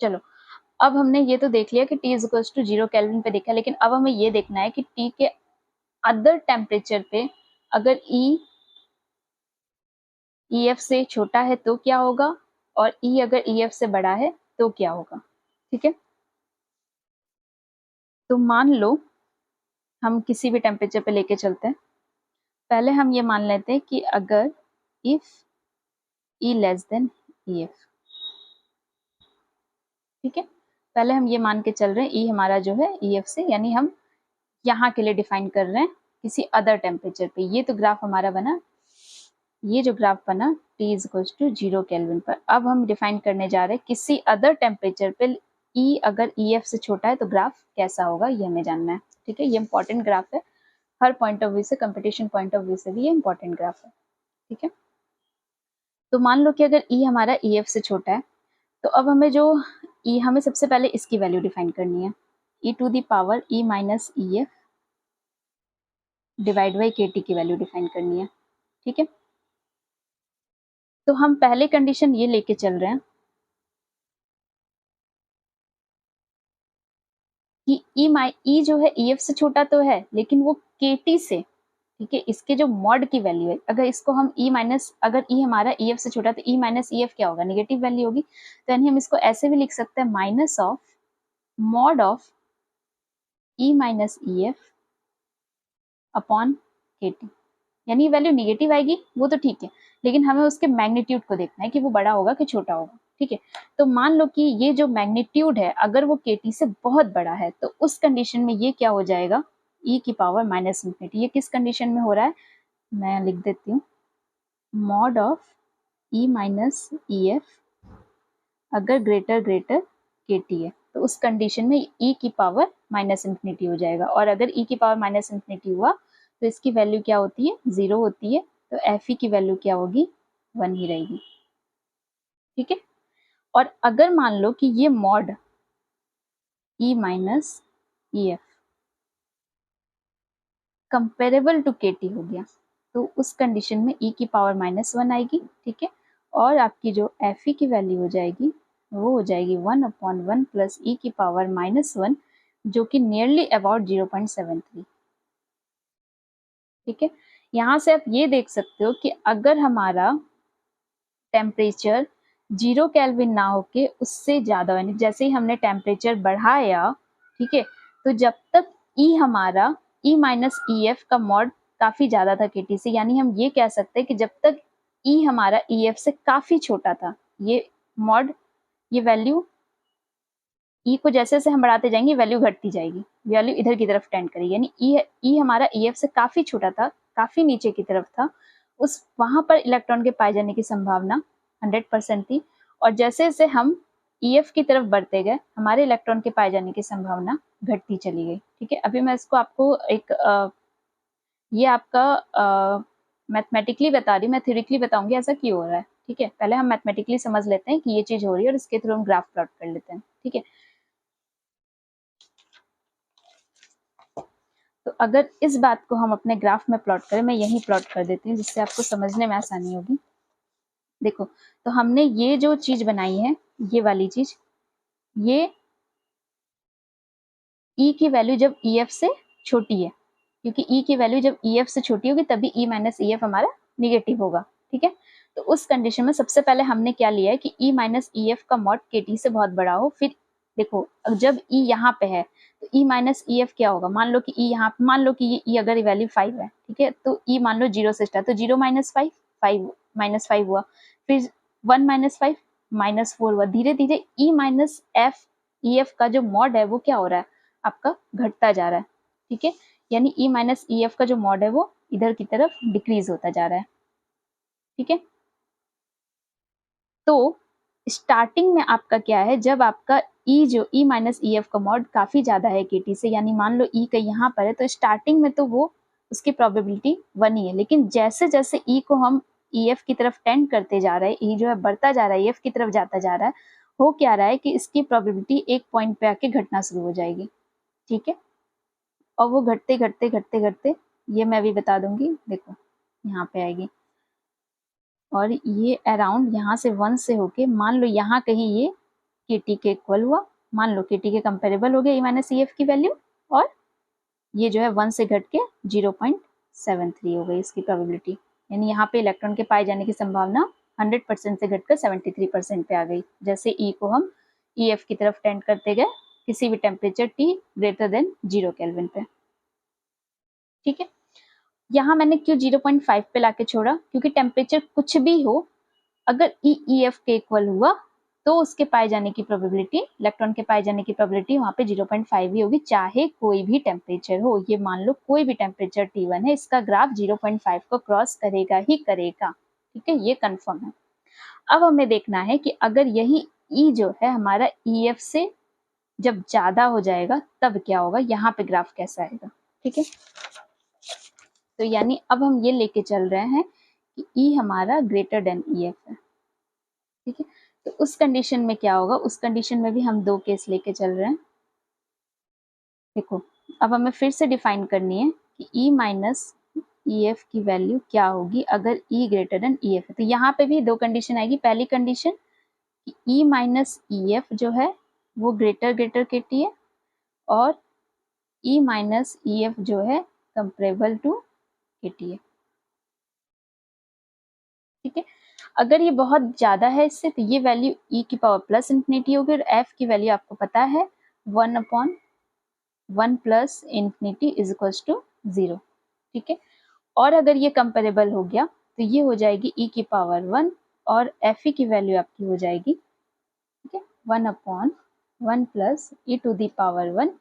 चलो, अब हमने ये तो देख लिया कि T is equal to 0 kelvin पे देखा, लेकिन अब हमें ये देखना है कि T के अदर टेम्परेचर पे अगर EF से छोटा है तो क्या होगा, और E अगर EF से बड़ा है तो क्या होगा। ठीक है, तो मान लो हम किसी भी टेम्परेचर पे लेके चलते हैं। पहले हम ये मान लेते हैं कि अगर if E less than EF, ठीक है, पहले हम ये मान के चल रहे हैं E हमारा जो है EF से, यानी हम यहाँ के लिए डिफाइन कर रहे हैं किसी अदर टेम्परेचर पे। ये तो ग्राफ हमारा बना, ये जो ग्राफ बना T is equal to 0 kelvin पर। अब हम डिफाइन करने जा रहे हैं किसी अदर टेम्परेचर पे E अगर EF से छोटा है तो ग्राफ कैसा होगा, ये हमें जानना है। ठीक है, ये इंपॉर्टेंट ग्राफ है, हर पॉइंट ऑफ व्यू से, कंपटीशन पॉइंट ऑफ व्यू से भी ये इंपॉर्टेंट ग्राफ है। ठीक है, तो मान लो कि अगर E हमारा EF से छोटा है, तो अब हमें जो हमें सबसे पहले इसकी वैल्यू डिफाइन करनी है, e to the power E minus EF divide by KT की वैल्यू डिफाइन करनी है। ठीक है, तो हम पहले कंडीशन ये लेके चल रहे हैं कि E जो है EF से छोटा तो है, लेकिन वो KT से, ठीक है, इसके जो मॉड की वैल्यू है, अगर इसको हम अगर E हमारा EF से छोटा तो E माइनस EF क्या होगा, नेगेटिव वैल्यू होगी। तो यानी हम इसको ऐसे भी लिख सकते हैं, minus of mod of E minus EF upon KT। यानी वैल्यू निगेटिव आएगी वो तो ठीक है, लेकिन हमें उसके मैग्नीट्यूड को देखना है कि वो बड़ा होगा कि छोटा होगा। ठीक है, तो मान लो कि ये जो मैग्नीट्यूड है अगर वो KT से बहुत बड़ा है, तो उस कंडीशन में ये क्या हो जाएगा, E की पावर माइनस इंफिनिटी। ये किस कंडीशन में हो रहा है, मैं लिख देती हूँ, mod of E minus EF अगर ग्रेटर KT है, तो उस कंडीशन में E की पावर माइनस इंफिनिटी हो जाएगा। और अगर E की पावर माइनस इंफिनिटी हुआ तो इसकी वैल्यू क्या होती है, 0 होती है, तो Fe की वैल्यू क्या होगी, 1 ही रहेगी। ठीक है, और अगर मान लो कि ये mod E minus EF comparable to KT हो गया, तो उस कंडीशन में E की पावर -1 आएगी। ठीक है, और आपकी जो Fe की वैल्यू हो जाएगी वो हो जाएगी 1/1 प्लस E की पावर -1, जो कि नियरली अबाउट 0.73। ठीक है, यहाँ से आप ये देख सकते हो कि अगर हमारा टेम्परेचर 0 केल्विन ना होके उससे ज़्यादा, यानी जैसे ही हमने टेम्परेचर बढ़ाया, ठीक है, तो जब तक E हमारा E माइनस EF का मॉड काफ़ी ज़्यादा था KT से, यानी हम ये कह सकते हैं कि जब तक E हमारा EF से काफ़ी छोटा था, ये मॉड, ये वैल्यू E को जैसे जैसे हम बढ़ाते जाएंगे वैल्यू घटती जाएगी, वैल्यू इधर की तरफ टेंड करेगी, यानी E हमारा EF से काफ़ी छोटा था, काफ़ी नीचे की तरफ था, उस वहाँ पर इलेक्ट्रॉन के पाए जाने की संभावना 100% थी। और जैसे जैसे हम EF की तरफ बढ़ते गए हमारे इलेक्ट्रॉन के पाए जाने की संभावना घटती चली गई। ठीक है, अभी मैं इसको आपको एक ये आपका मैथमेटिकली बता रही हूँ, मैं थ्योरेटिकली बताऊंगी ऐसा क्यों हो रहा है। ठीक है, पहले हम मैथमेटिकली समझ लेते हैं कि ये चीज़ हो रही है और इसके थ्रू हम ग्राफ प्लॉट कर लेते हैं। ठीक है, तो अगर इस बात को हम अपने ग्राफ में प्लॉट करें, मैं यहीं प्लॉट कर देती हूँ जिससे आपको समझने में आसानी होगी। देखो, तो हमने ये जो चीज बनाई है, ये वाली चीज, ये E की वैल्यू जब EF से छोटी है, क्योंकि E की वैल्यू जब EF से छोटी होगी तभी E माइनस EF हमारा निगेटिव होगा। ठीक है, तो उस कंडीशन में सबसे पहले हमने क्या लिया है कि E माइनस EF का मॉड KT से बहुत बड़ा हो। फिर देखो, जब E यहाँ पे है तो E माइनस EF क्या होगा, मान लो कि E यहाँ, मान लो कि ये E अगर वैल्यू 5 है, ठीक है, तो E मान लो 0 से स्टार्ट, तो 0 माइनस 5, 5 माइनस 5 हुआ, फिर 1 माइनस 5 -4 हुआ, धीरे धीरे E माइनस EF का जो मॉड है वो क्या हो रहा है, आपका घटता जा रहा है। ठीक है, यानी E माइनस EF का जो मॉड है वो इधर की तरफ डिक्रीज होता जा रहा है। ठीक है, तो स्टार्टिंग में आपका क्या है, जब आपका E माइनस EF का मॉड काफी ज्यादा है KT से, यानी मान लो E का यहाँ पर है, तो स्टार्टिंग में तो वो उसकी प्रोबेबिलिटी 1 ही है, लेकिन जैसे जैसे E को हम EF की तरफ टेंड करते जा रहे हैं, E जो है बढ़ता जा रहा है, EF की तरफ जाता जा रहा है, हो क्या रहा है कि इसकी प्रोबेबिलिटी एक पॉइंट पे आके घटना शुरू हो जाएगी। ठीक है, और वो घटते घटते घटते घटते, ये मैं भी बता दूंगी, देखो यहाँ पे आएगी, और ये अराउंड यहाँ से 1 से होके मान लो यहाँ कहीं ये KT के इक्वल हुआ, मान लो KT के कंपेरेबल हो गया E माइनस EF की वैल्यू, और ये जो है 1 से घट के 0.73 हो गई इसकी प्रोबेबिलिटी, यानी यहाँ पे इलेक्ट्रॉन के पाए जाने की संभावना 100% से घटकर 73% पे आ गई, जैसे E को हम EF की तरफ टेंड करते गए किसी भी temperature T greater than 0 kelvin पे। ठीक है, यहाँ मैंने क्यों 0.5 पे लाके छोड़ा, क्योंकि टेम्परेचर कुछ भी हो, अगर EF के इक्वल हुआ तो उसके पाए जाने की प्रोबेबिलिटी, इलेक्ट्रॉन के पाए जाने की प्रोबेबिलिटी वहाँ पे 0.5 ही होगी, चाहे कोई भी टेम्परेचर हो। ये मान लो कोई भी टेम्परेचर T1 है, इसका ग्राफ 0.5 को क्रॉस करेगा ही करेगा। ठीक है, ये कंफर्म है। अब हमें देखना है कि अगर यही E जो है हमारा EF से जब ज्यादा हो जाएगा तब क्या होगा, यहाँ पे ग्राफ कैसा आएगा। ठीक है, तो यानी अब हम ये लेके चल रहे हैं कि E हमारा ग्रेटर देन EF है। ठीक है, तो उस कंडीशन में क्या होगा, उस कंडीशन में भी हम 2 केस लेके चल रहे हैं। देखो, अब हमें फिर से डिफाइन करनी है कि E माइनस EF की वैल्यू क्या होगी अगर E ग्रेटर देन EF है। तो यहाँ पे भी 2 कंडीशन आएगी। पहली कंडीशन कि E माइनस EF जो है वो ग्रेटर KT है, और E माइनस EF जो है कंपेरेबल टू KT है। ठीक है, अगर ये बहुत ज्यादा है इससे, तो ये वैल्यू E की पावर प्लस इंफिनिटी होगी, और F की वैल्यू आपको पता है 1/1 plus infinity is equals to 0। ठीक है, और अगर ये कंपेरेबल हो गया तो ये हो जाएगी E की पावर 1, और Fe की वैल्यू आपकी हो जाएगी, ठीक है, 1/1 plus E to the power 1,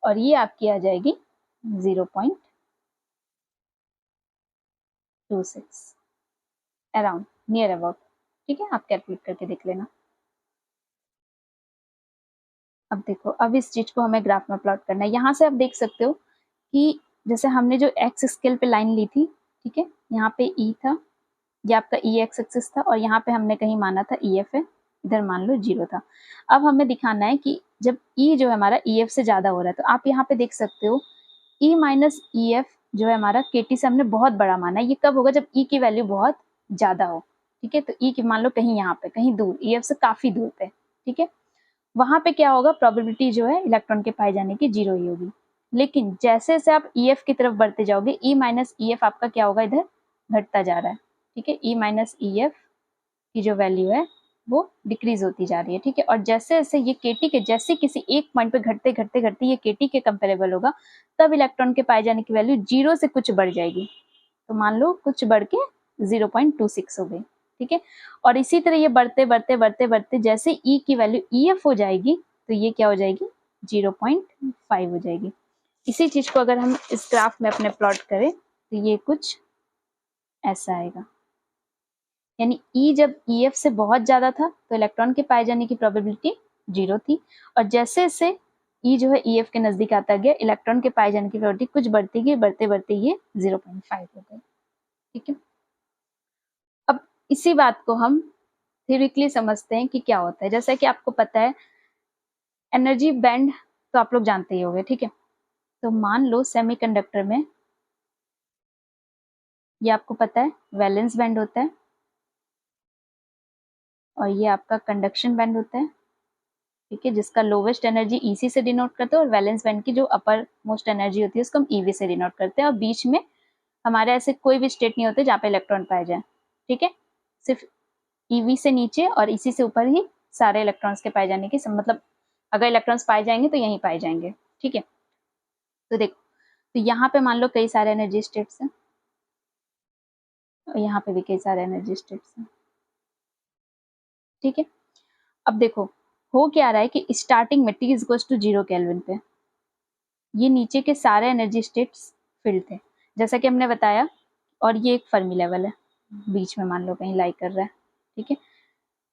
और ये आपकी आ जाएगी 0.26 अराउंड, नियर अबाउट। ठीक है, आप कैलकुलेट करके देख लेना। अब देखो, अब इस चीज को हमें ग्राफ में प्लॉट करना है। यहाँ से आप देख सकते हो कि जैसे हमने जो एक्स स्केल पे लाइन ली थी, ठीक है, यहाँ पे E था, ये आपका E एक्स एक्सिस था, और यहाँ पे हमने कहीं माना था EF है, इधर मान लो 0 था। अब हमें दिखाना है कि जब E जो है हमारा EF से ज्यादा हो रहा है, तो आप यहाँ पे देख सकते हो E माइनस EF जो है हमारा KT से हमने बहुत बड़ा माना है। ये कब होगा, जब E की वैल्यू बहुत ज्यादा हो। ठीक है, तो E की मान लो कहीं यहाँ पे, कहीं दूर, EF से काफी दूर पे। ठीक है, वहां पे क्या होगा, प्रोबेबिलिटी जो है इलेक्ट्रॉन के पाए जाने की 0 ही होगी। लेकिन जैसे जैसे आप EF की तरफ बढ़ते जाओगे, E माइनस EF आपका क्या होगा, इधर घटता जा रहा है। ठीक है, E माइनस EF की जो वैल्यू है वो डिक्रीज होती जा रही है। ठीक है, और जैसे जैसे ये KT के जैसे किसी एक पॉइंट पे घटते घटते घटते ये KT के कंपेरेबल होगा, तब इलेक्ट्रॉन के पाए जाने की वैल्यू 0 से कुछ बढ़ जाएगी। तो मान लो कुछ बढ़ के 0.26 हो गई। ठीक है, और इसी तरह ये बढ़ते बढ़ते बढ़ते बढ़ते जैसे E की वैल्यू EF हो जाएगी, तो ये क्या हो जाएगी, 0.5 हो जाएगी। इसी चीज को अगर हम इस ग्राफ में अपने प्लॉट करें तो ये कुछ ऐसा आएगा। यानी E जब EF से बहुत ज्यादा था तो इलेक्ट्रॉन के पाए जाने की प्रोबेबिलिटी 0 थी, और जैसे जैसे E जो है EF के नजदीक आता गया, इलेक्ट्रॉन के पाए जाने की प्रोबेबिलिटी कुछ बढ़ती गई, बढ़ते बढ़ते ये 0.5 हो गई। ठीक है, अब इसी बात को हम थ्योरेटिकली समझते हैं कि क्या होता है। जैसा कि आपको पता है एनर्जी बैंड तो आप लोग जानते ही होंगे। ठीक है, तो मान लो सेमीकंडक्टर में ये आपको पता है वैलेंस बैंड होता है, और ये आपका कंडक्शन बैंड होता है। ठीक है, जिसका लोवेस्ट एनर्जी EC से डिनोट करते हैं, और वैलेंस बैंड की जो अपर मोस्ट एनर्जी होती है उसको हम EV से डिनोट करते हैं, और बीच में हमारे ऐसे कोई भी स्टेट नहीं होते जहाँ पे इलेक्ट्रॉन पाए जाए। ठीक है, सिर्फ EV से नीचे और EC से ऊपर ही सारे इलेक्ट्रॉन्स के पाए जाने की मतलब अगर इलेक्ट्रॉन्स पाए जाएंगे तो यहीं पाए जाएंगे। ठीक है, तो देखो, तो यहाँ पे मान लो कई सारे एनर्जी स्टेट्स हैं, और यहाँ पे भी कई सारे एनर्जी स्टेट्स हैं। ठीक है, अब देखो हो क्या रहा है कि स्टार्टिंग में T इक्वल्स टू 0 केल्विन पे ये नीचे के सारे एनर्जी स्टेट्स फिल्ड थे, जैसा कि हमने बताया, और ये एक फर्मी लेवल है, बीच में मान लो कहीं लाई कर रहा है। ठीक है,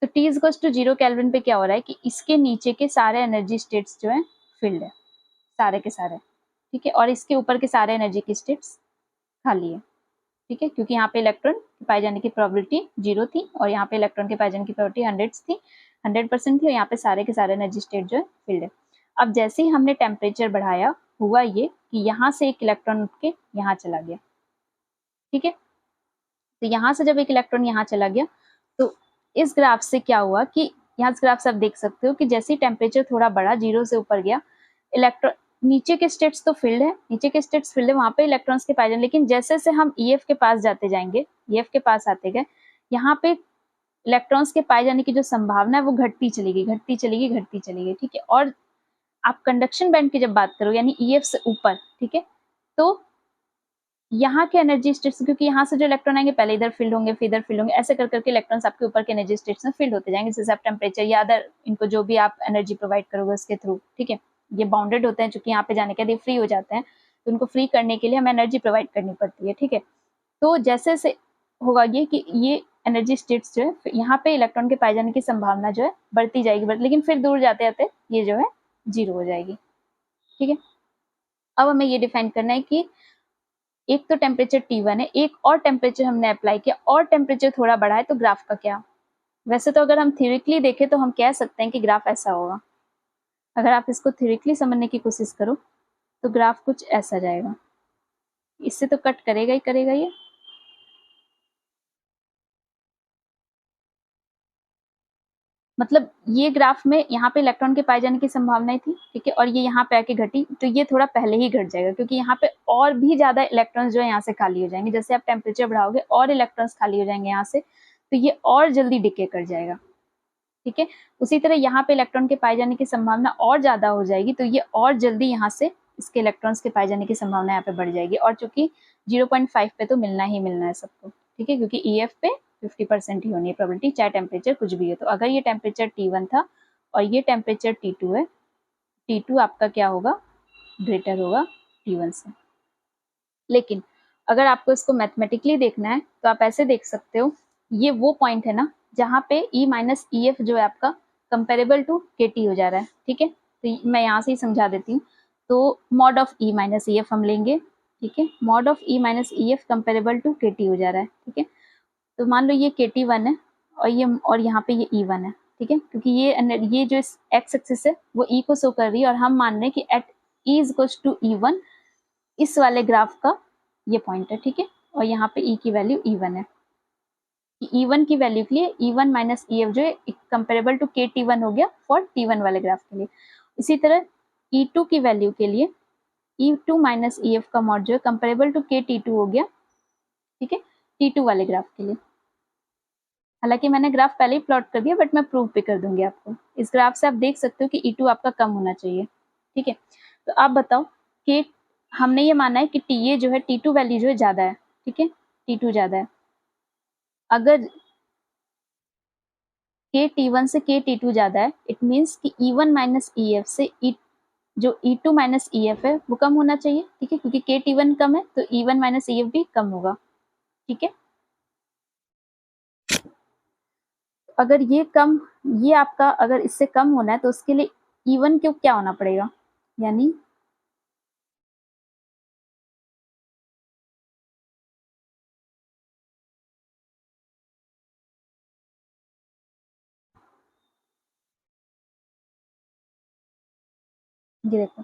तो T इक्वल्स टू 0 केल्विन पे क्या हो रहा है कि इसके नीचे के सारे एनर्जी स्टेट्स जो है फिल्ड है, सारे के सारे। ठीक है, और इसके ऊपर के सारे एनर्जी की स्टेट्स खाली है। ठीक है, क्योंकि यहाँ पे इलेक्ट्रॉन पाए जाने की प्रोबेबिलिटी 0 थी, और यहाँ पे इलेक्ट्रॉन के पाए जाने की प्रोबेबिलिटी 100% थी, और यहाँ पे सारे के सारे एनर्जी स्टेट जो है फील्ड है। अब जैसे ही हमने टेम्परेचर बढ़ाया, हुआ ये कि यहाँ से एक इलेक्ट्रॉन उठ के यहाँ चला गया। ठीक है, तो यहाँ से जब एक इलेक्ट्रॉन यहाँ चला गया, तो इस ग्राफ से क्या हुआ कि यहाँ ग्राफ से आप देख सकते हो कि जैसे ही टेम्परेचर थोड़ा बढ़ा, 0 से ऊपर गया, इलेक्ट्रॉन नीचे के स्टेट्स तो फिल्ड है, नीचे के स्टेट्स फिल्ड है, वहां पे इलेक्ट्रॉन्स के पाए जाएंगे, लेकिन जैसे से हम ईएफ के पास जाते जाएंगे, ईएफ के पास आते गए, यहाँ पे इलेक्ट्रॉन्स के पाए जाने की जो संभावना है वो घटती चलेगी, घटती चलेगी, घटती चलेगी, ठीक है। और आप कंडक्शन बैंड की जब बात करो, यानी ईएफ से ऊपर, ठीक है, तो यहाँ के एनर्जी स्टेट्स, क्योंकि यहाँ से जो इलेक्ट्रॉन आएंगे पहले इधर फील्ड होंगे, फिर इधर फील्ड होंगे, ऐसे कर करके इलेक्ट्रॉन्स आपके ऊपर के एनर्जी स्टेट्स में फील्ड होते जाएंगे, जैसे आप टेम्परेचर या अदर इनको जो भी आप एनर्जी प्रोवाइड करोगे उसके थ्रू, ठीक है। ये बाउंडेड होते हैं, चूंकि यहाँ पे जाने के बाद ये फ्री हो जाते हैं, तो उनको फ्री करने के लिए हमें एनर्जी प्रोवाइड करनी पड़ती है, ठीक है। तो जैसे जैसे होगा ये कि ये एनर्जी स्टेट्स जो है यहाँ पे इलेक्ट्रॉन के पाए जाने की संभावना जो है बढ़ती जाएगी, लेकिन फिर दूर जाते जाते ये जो है 0 हो जाएगी, ठीक है। अब हमें ये डिफाइन करना है कि एक तो टेम्परेचर T1 है, एक और टेम्परेचर हमने अप्लाई किया और टेम्परेचर थोड़ा बढ़ा है, तो ग्राफ का क्या। वैसे तो अगर हम थ्योरेटिकली देखें तो हम कह सकते हैं कि ग्राफ ऐसा होगा। अगर आप इसको थ्योरेटिकली समझने की कोशिश करो तो ग्राफ कुछ ऐसा जाएगा, इससे तो कट करेगा ही करेगा ये, मतलब ये ग्राफ में यहाँ पे इलेक्ट्रॉन के पाए जाने की संभावना थी, ठीक है, और ये यहाँ पे आके घटी, तो ये थोड़ा पहले ही घट जाएगा, क्योंकि यहाँ पे और भी ज्यादा इलेक्ट्रॉन्स जो है यहाँ से खाली हो जाएंगे, जैसे आप टेम्परेचर बढ़ाओगे और इलेक्ट्रॉन्स खाली हो जाएंगे यहाँ से, तो ये और जल्दी डिके कर जाएगा, ठीक है। उसी तरह यहाँ पे इलेक्ट्रॉन के पाए जाने की संभावना और ज्यादा हो जाएगी, तो ये और जल्दी यहाँ से इसके इलेक्ट्रॉन्स के पाए जाने की संभावना यहाँ पे बढ़ जाएगी, और चूंकि 0.5 पे तो मिलना ही मिलना है सबको, ठीक है, क्योंकि ईएफ पे 50% ही होनी है प्रोबेबिलिटी, चाहे टेम्परेचर कुछ भी है। तो अगर ये टेम्परेचर T1 था और ये टेम्परेचर T2 है, T2 आपका क्या होगा, ग्रेटर होगा T1 से। लेकिन अगर आपको इसको मैथमेटिकली देखना है तो आप ऐसे देख सकते हो, ये वो पॉइंट है ना जहाँ पे E माइनस EF जो है आपका कंपेरेबल टू KT हो जा रहा है, ठीक है। तो मैं यहाँ से ही समझा देती हूँ, तो mod of E minus EF हम लेंगे, ठीक है, mod of E minus EF comparable to KT हो जा रहा है, ठीक है। तो मान लो ये KT1 है और यहाँ पे ये E1 है, ठीक है, क्योंकि ये जो एक्स एक्सिस है वो E को शो कर रही है, और हम मान रहे हैं कि at E is equals to E1 इस वाले ग्राफ का ये पॉइंट है, ठीक है, और यहाँ पे E की वैल्यू E1 है। E1 की वैल्यू के लिए E1 माइनस EF जो है कंपेरेबल टू KT1 हो गया फॉर T1 वाले ग्राफ के लिए। इसी तरह E2 की वैल्यू के लिए E2 माइनस EF का मॉड जो है कंपेरेबल टू KT2 हो गया, ठीक है, T2 वाले ग्राफ के लिए। हालांकि मैंने ग्राफ पहले ही प्लॉट कर दिया, बट मैं प्रूव भी कर दूंगी आपको। इस ग्राफ से आप देख सकते हो कि E2 आपका कम होना चाहिए, ठीक है। तो आप बताओ कि हमने ये माना है कि ये जो है T2 वैल्यू जो है ज्यादा है, ठीक है, T2 ज्यादा है। अगर T1 से T2 ज्यादा है, इट मीन्स कि E1 माइनस EF से जो E2 माइनस EF है वो कम होना चाहिए, ठीक है, क्योंकि T1 कम है तो E1 माइनस EF भी कम होगा, ठीक है। अगर ये आपका अगर इससे कम होना है तो उसके लिए E1 क्यों क्या होना पड़ेगा, यानी ये देखो,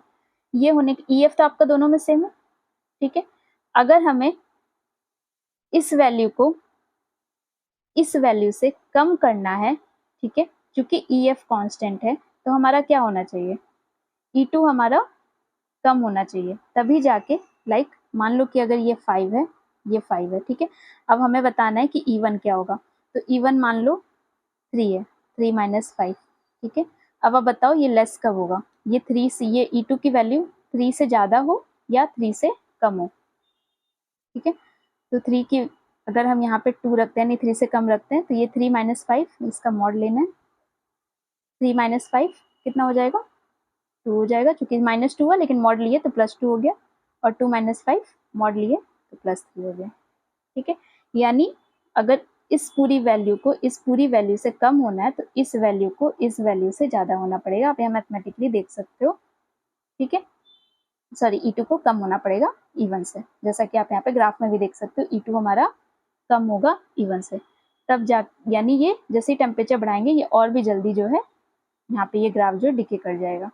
ये होने की EF तो आपका दोनों में सेम है, ठीक है। अगर हमें इस वैल्यू से कम करना है, ठीक है, क्योंकि EF कांस्टेंट है, तो हमारा क्या होना चाहिए, E2 हमारा कम होना चाहिए, तभी जाके मान लो कि अगर ये 5 है, ये 5 है, ठीक है। अब हमें बताना है कि E1 क्या होगा, तो E1 मान लो 3 है, 3 माइनस 5, ठीक है। अब आप बताओ ये लेस कब होगा, ये 3 से ये E2 की वैल्यू 3 से ज्यादा हो या 3 से कम हो, ठीक है। तो 3 की अगर हम यहाँ पे 2 रखते हैं, नहीं 3 से कम रखते हैं, तो ये 3 माइनस 5 इसका मॉड लेना है, 3 माइनस 5 कितना हो जाएगा, 2 हो जाएगा, क्योंकि माइनस 2 है लेकिन मॉड लिए तो प्लस 2 हो गया, और 2 माइनस 5 मॉड लिए तो प्लस 3 हो गया, ठीक है। यानी अगर इस पूरी वैल्यू से कम होना है तो इस वैल्यू को इस वैल्यू से ज्यादा होना पड़ेगा, आप यहाँ मैथमेटिकली देख सकते हो, ठीक है। सॉरी, E2 को कम होना पड़ेगा E1 से, जैसा कि आप यहाँ पे ग्राफ में भी देख सकते हो, E2 हमारा कम होगा E1 से, तब जा यानी ये जैसे ही टेम्परेचर बढ़ाएंगे ये और भी जल्दी जो है यहाँ पे ये ग्राफ जो डिके कर जाएगा,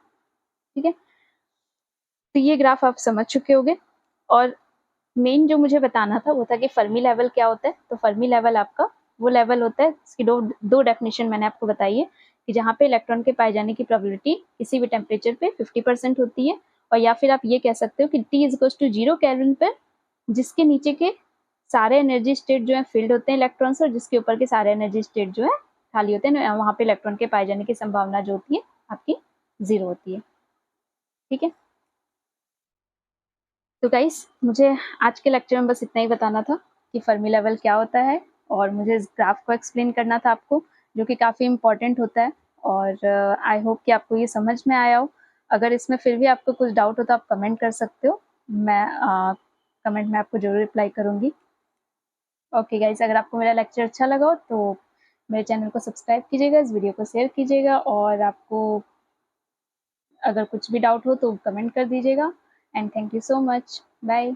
ठीक है। तो ये ग्राफ आप समझ चुके होंगे, और मेन जो मुझे बताना था वो था कि फर्मी लेवल क्या होता है। तो फर्मी लेवल आपका वो लेवल होता है, इसकी दो डेफिनेशन मैंने आपको बताई है कि जहाँ पे इलेक्ट्रॉन के पाए जाने की प्रोबेबिलिटी किसी भी टेम्परेचर पे 50% होती है, और या फिर आप ये कह सकते हो कि T = 0 केल्विन पर जिसके नीचे के सारे एनर्जी स्टेट जो है फिल्ड होते हैं इलेक्ट्रॉन से, और जिसके ऊपर के सारे एनर्जी स्टेट जो है खाली होते हैं, वहाँ पे इलेक्ट्रॉन के पाए जाने की संभावना जो होती है आपकी 0 होती है। ठीक है, तो गाइस मुझे आज के लेक्चर में बस इतना ही बताना था कि फर्मी लेवल क्या होता है, और मुझे इस ग्राफ को एक्सप्लेन करना था आपको, जो कि काफ़ी इंपॉर्टेंट होता है। और आई होप कि आपको ये समझ में आया हो। अगर इसमें फिर भी आपको कुछ डाउट हो तो आप कमेंट कर सकते हो, मैं कमेंट में आपको जरूर रिप्लाई करूँगी। ओके गाइस, अगर आपको मेरा लेक्चर अच्छा लगा हो तो मेरे चैनल को सब्सक्राइब कीजिएगा, इस वीडियो को शेयर कीजिएगा, और आपको अगर कुछ भी डाउट हो तो कमेंट कर दीजिएगा। And thank you so much, bye.